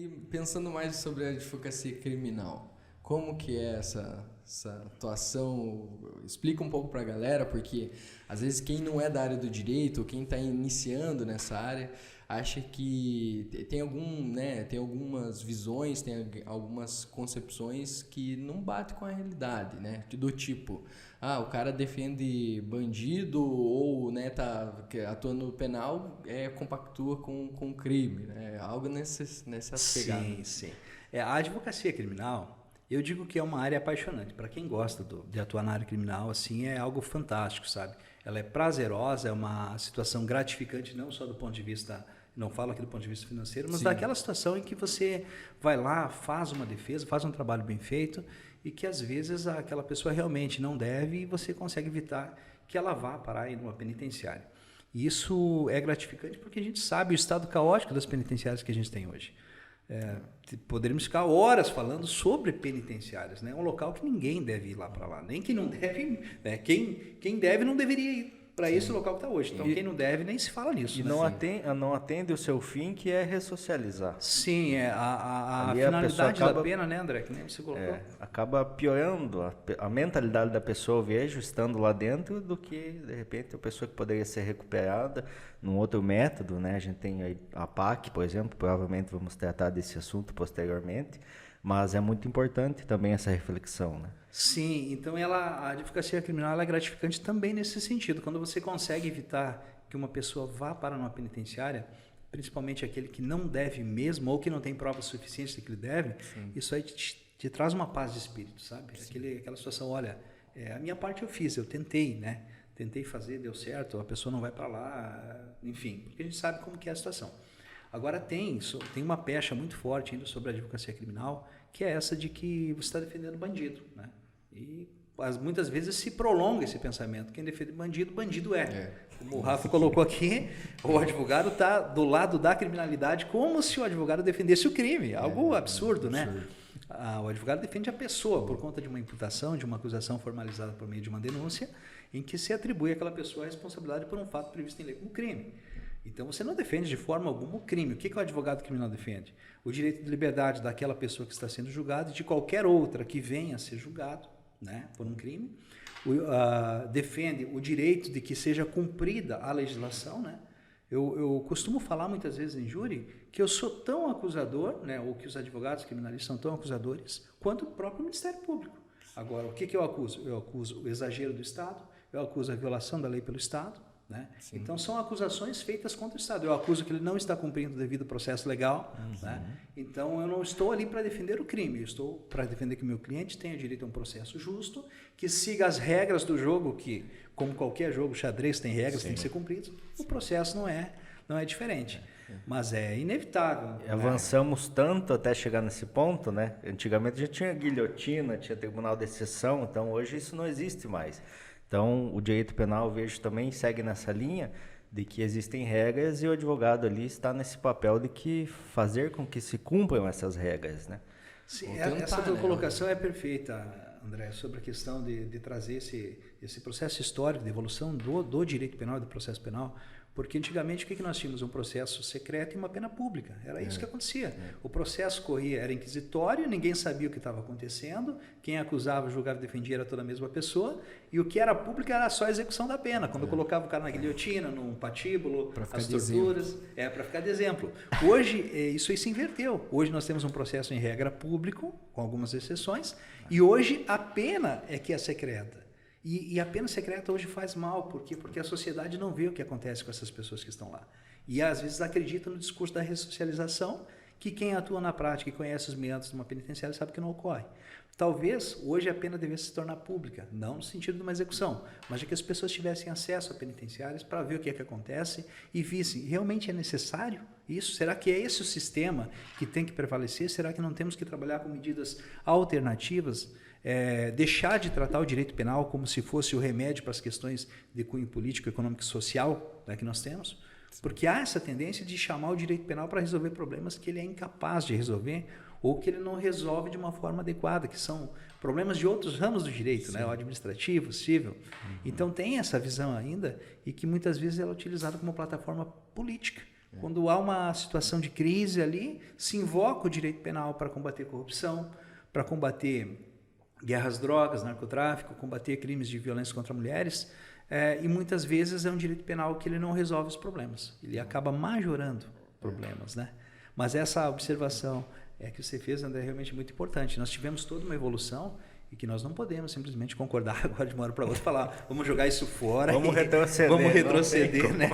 E pensando mais sobre a advocacia criminal, como que é essa atuação? Explica um pouco para a galera, porque às vezes quem não é da área do direito, quem está iniciando nessa área, acha que tem algumas visões, tem algumas concepções que não batem com a realidade, né? Do tipo, o cara defende bandido ou, né, tá atuando no penal, compactua com crime, né? Algo nessa pegada. Sim, sim. A advocacia criminal, eu digo que é uma área apaixonante. Para quem gosta de atuar na área criminal, assim, é algo fantástico, sabe? Ela é prazerosa, é uma situação gratificante, não só do ponto de vista, não falo aqui do ponto de vista financeiro, mas daquela situação em que você vai lá, faz uma defesa, faz um trabalho bem feito e que às vezes aquela pessoa realmente não deve e você consegue evitar que ela vá parar em uma penitenciária. E isso é gratificante porque a gente sabe o estado caótico das penitenciárias que a gente tem hoje. Poderíamos ficar horas falando sobre penitenciárias, né? Um local que ninguém deve ir lá para lá, nem quem não deve, né? Quem deve não deveria ir para esse local que está hoje. Então, quem não deve nem se fala nisso. E né? não atende o seu fim, que é ressocializar. Sim, a finalidade da pena, né, André? Que nem você colocou. Acaba piorando a mentalidade da pessoa, eu vejo, estando lá dentro, do que, de repente, a pessoa que poderia ser recuperada num outro método, né? A gente tem aí a PAC, por exemplo, provavelmente vamos tratar desse assunto posteriormente, mas é muito importante também essa reflexão, né? Sim, então a advocacia criminal ela é gratificante também nesse sentido. Quando você consegue evitar que uma pessoa vá para uma penitenciária, principalmente aquele que não deve mesmo ou que não tem provas suficientes de que ele deve, isso aí te traz uma paz de espírito, sabe? Aquela situação, olha, a minha parte eu fiz, eu tentei, né? Tentei fazer, deu certo, a pessoa não vai para lá, enfim, porque a gente sabe como que é a situação. Agora tem uma pecha muito forte ainda sobre a advocacia criminal, que é essa de que você está defendendo bandido, né? E muitas vezes se prolonga esse pensamento. Quem defende bandido, bandido é. Como o Rafa colocou aqui, o advogado está do lado da criminalidade como se o advogado defendesse o crime. Algo absurdo, né? O advogado defende a pessoa por conta de uma imputação, de uma acusação formalizada por meio de uma denúncia, em que se atribui àquela pessoa a responsabilidade por um fato previsto em lei como crime. Então, você não defende de forma alguma o crime. O que o advogado criminal defende? O direito de liberdade daquela pessoa que está sendo julgada e de qualquer outra que venha a ser julgado, né, por um crime. Defende o direito de que seja cumprida a legislação, né? Eu costumo falar muitas vezes em júri que eu sou tão acusador, né, ou que os advogados criminalistas são tão acusadores quanto o próprio Ministério Público. Agora, o que eu acuso? Eu acuso o exagero do Estado, eu acuso a violação da lei pelo Estado, né? Então são acusações feitas contra o Estado. Eu acuso que ele não está cumprindo o devido processo legal, né? Então eu não estou ali para defender o crime, eu estou para defender que o meu cliente tenha direito a um processo justo, que siga as regras do jogo, que como qualquer jogo, xadrez tem regras, tem que ser cumpridas. O processo não é diferente, mas é inevitável. Né? Avançamos tanto até chegar nesse ponto, né? Antigamente já tinha guilhotina, tinha tribunal de exceção, então hoje isso não existe mais. Então, o direito penal, eu vejo, também segue nessa linha de que existem regras e o advogado ali está nesse papel de que fazer com que se cumpram essas regras, né? Sim, essa tua colocação é perfeita, André, sobre a questão de trazer esse processo histórico de evolução do direito penal e do processo penal, porque antigamente o que nós tínhamos? Um processo secreto e uma pena pública. Era isso que acontecia. O processo era inquisitório, ninguém sabia o que estava acontecendo, quem acusava, julgava e defendia era toda a mesma pessoa, e o que era público era só a execução da pena. Quando colocava o cara na guilhotina, num patíbulo, as torturas, para ficar de exemplo. Hoje, isso aí se inverteu. Hoje nós temos um processo em regra público, com algumas exceções, e hoje a pena é que é secreta. E a pena secreta hoje faz mal. Por quê? Porque a sociedade não vê o que acontece com essas pessoas que estão lá. E às vezes acredita no discurso da ressocialização, que quem atua na prática e conhece os meandros de uma penitenciária sabe que não ocorre. Talvez hoje a pena devesse se tornar pública, não no sentido de uma execução, mas de que as pessoas tivessem acesso a penitenciárias para ver o que é que acontece e vissem, realmente é necessário isso? Será que é esse o sistema que tem que prevalecer? Será que não temos que trabalhar com medidas alternativas? Deixar de tratar o direito penal como se fosse o remédio para as questões de cunho político, econômico e social, né, que nós temos? Porque há essa tendência de chamar o direito penal para resolver problemas que ele é incapaz de resolver ou que ele não resolve de uma forma adequada, que são problemas de outros ramos do direito, né, o administrativo, o civil. Então tem essa visão ainda e que muitas vezes ela é utilizada como plataforma política, Quando há uma situação de crise ali, se invoca o direito penal para combater corrupção, para combater guerras às drogas, narcotráfico, combater crimes de violência contra mulheres, e muitas vezes é um direito penal que ele não resolve os problemas, ele acaba majorando problemas, né? Mas essa observação que você fez, André, é realmente muito importante. Nós tivemos toda uma evolução e que nós não podemos simplesmente concordar agora de uma hora para outra, falar, vamos jogar isso fora, vamos retroceder, né?